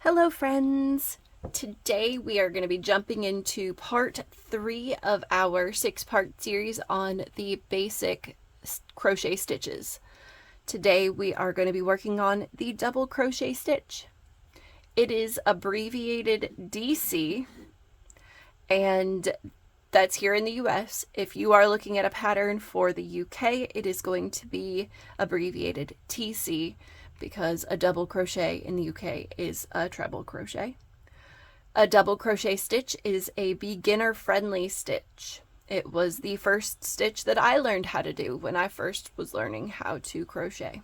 Hello friends! Today we are going to be jumping into part 3 of our 6-part series on the basic crochet stitches. Today we are going to be working on the double crochet stitch. It is abbreviated DC, and that's here in the US. If you are looking at a pattern for the UK, it is going to be abbreviated TC, because a double crochet in the UK is a treble crochet. A double crochet stitch is a beginner-friendly stitch. It was the first stitch that I learned how to do when I first was learning how to crochet.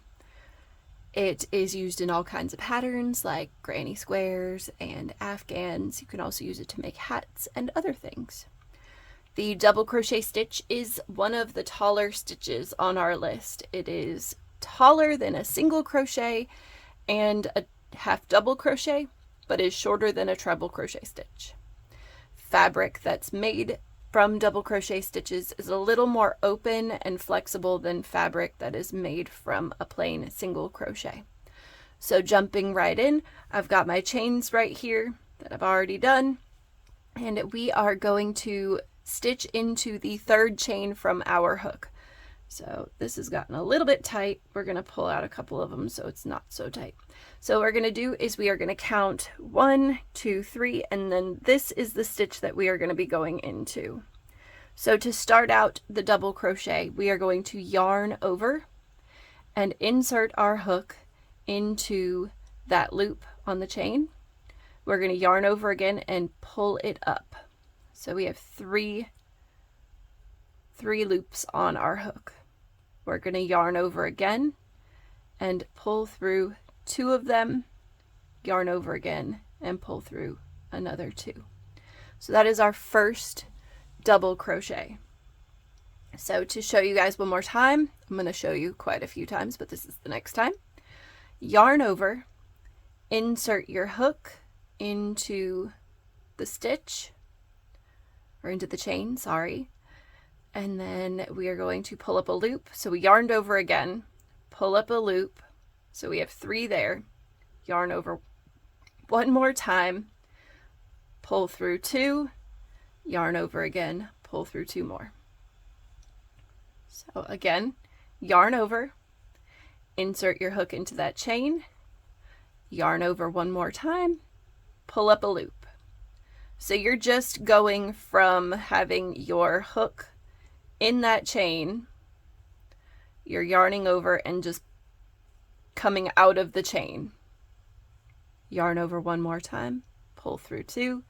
It is used in all kinds of patterns like granny squares and afghans. You can also use it to make hats and other things. The double crochet stitch is one of the taller stitches on our list. It is taller than a single crochet and a half double crochet, but is shorter than a treble crochet stitch. Fabric that's made from double crochet stitches is a little more open and flexible than fabric that is made from a plain single crochet. So jumping right in, I've got my chains right here that I've already done, and we are going to stitch into the third chain from our hook. So this has gotten a little bit tight. We're going to pull out a couple of them so it's not so tight. So what we're going to do is we are going to count 1, 2, 3, and then this is the stitch that we are going to be going into. So to start out the double crochet, we are going to yarn over and insert our hook into that loop on the chain. We're going to yarn over again and pull it up. So we have three loops on our hook. We're going to yarn over again and pull through 2 of them, yarn over again and pull through another 2. So that is our first double crochet. So to show you guys one more time, I'm going to show you quite a few times, but this is the next time. Yarn over, insert your hook into the stitch, or into the chain, sorry. And then we are going to pull up a loop. So we yarned over again, pull up a loop. So we have 3 there. Yarn over one more time, pull through 2, yarn over again, pull through 2 more. So again, yarn over, insert your hook into that chain, yarn over one more time, pull up a loop. So you're just going from having your hook in that chain, you're yarning over and just coming out of the chain. Yarn over one more time, pull through 2,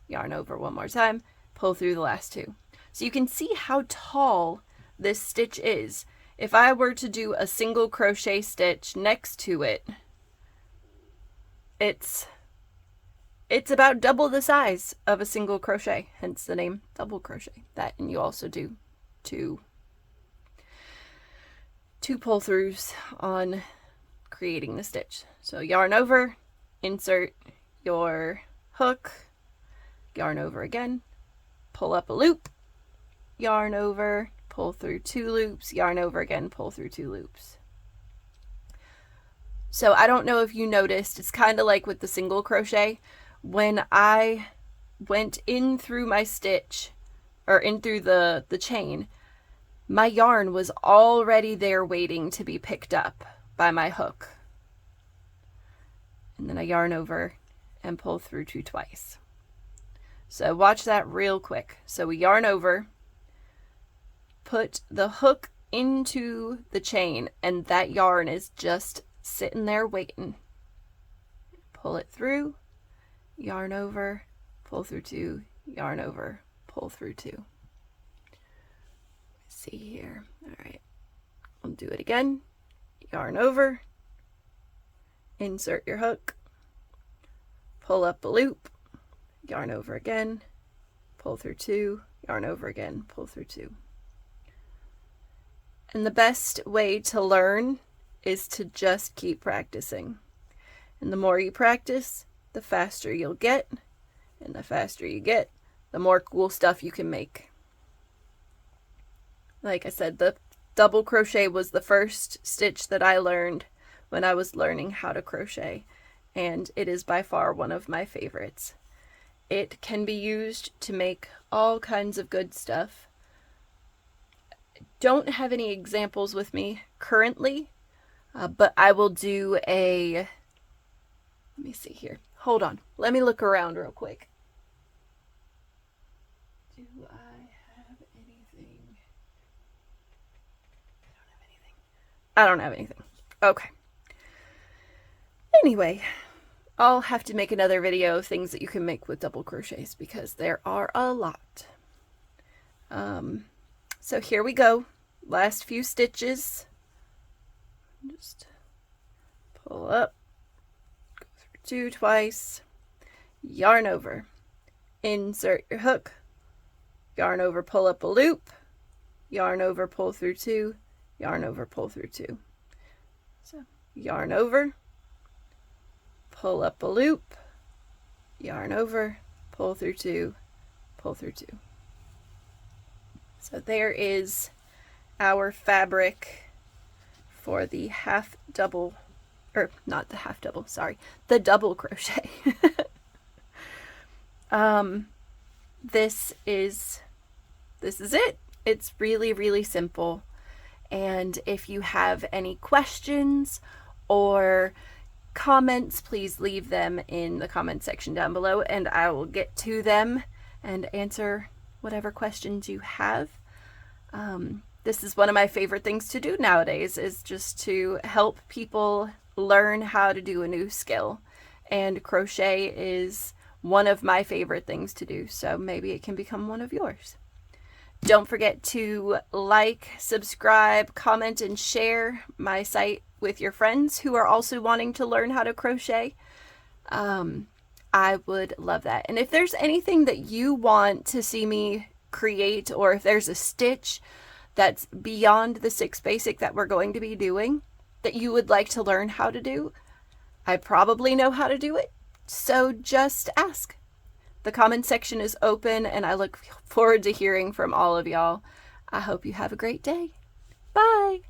yarn over one more time, pull through the last 2. So you can see how tall this stitch is. If I were to do a single crochet stitch next to it, it's about double the size of a single crochet, hence the name double crochet. That, and you also do two pull throughs on creating the stitch. So yarn over, insert your hook, yarn over again, pull up a loop, yarn over, pull through 2 loops, yarn over again, pull through 2 loops. So I don't know if you noticed, it's kind of like with the single crochet. When I went in through my stitch, or in through the chain, my yarn was already there waiting to be picked up by my hook. And then I yarn over and pull through 2 twice. So watch that real quick. So we yarn over, put the hook into the chain, and that yarn is just sitting there waiting. Pull it through, yarn over, pull through 2, yarn over, pull through 2. See here. All right, I'll do it again. Yarn over, insert your hook, pull up a loop, yarn over again, pull through 2, yarn over again, pull through 2. And the best way to learn is to just keep practicing. And the more you practice, the faster you'll get, and the faster you get, the more cool stuff you can make. Like I said, the double crochet was the first stitch that I learned when I was learning how to crochet, and it is by far one of my favorites. It can be used to make all kinds of good stuff. Don't have any examples with me currently, but I will do a, let me see here. Hold on. Let me look around real quick. Do I have anything? I don't have anything. Okay. Anyway, I'll have to make another video of things that you can make with double crochets because there are a lot. So here we go. Last few stitches. Just pull up, go through 2 twice, yarn over, insert your hook, yarn over, pull up a loop, yarn over, pull through 2, yarn over, pull through 2. So yarn over, pull up a loop, yarn over, pull through 2, pull through 2. So there is our fabric for the half double, or not the half double, sorry, the double crochet. This is it. It's really, really simple. And if you have any questions or comments, please leave them in the comment section down below, and I will get to them and answer whatever questions you have. This is one of my favorite things to do nowadays, is just to help people learn how to do a new skill. And crochet is one of my favorite things to do, so maybe it can become one of yours. Don't forget to like, subscribe, comment, and share my site with your friends who are also wanting to learn how to crochet. I would love that. And if there's anything that you want to see me create, or if there's a stitch that's beyond the 6 basic that we're going to be doing that you would like to learn how to do, I probably know how to do it, so just ask. The comment section is open, and I look forward to hearing from all of y'all. I hope you have a great day. Bye!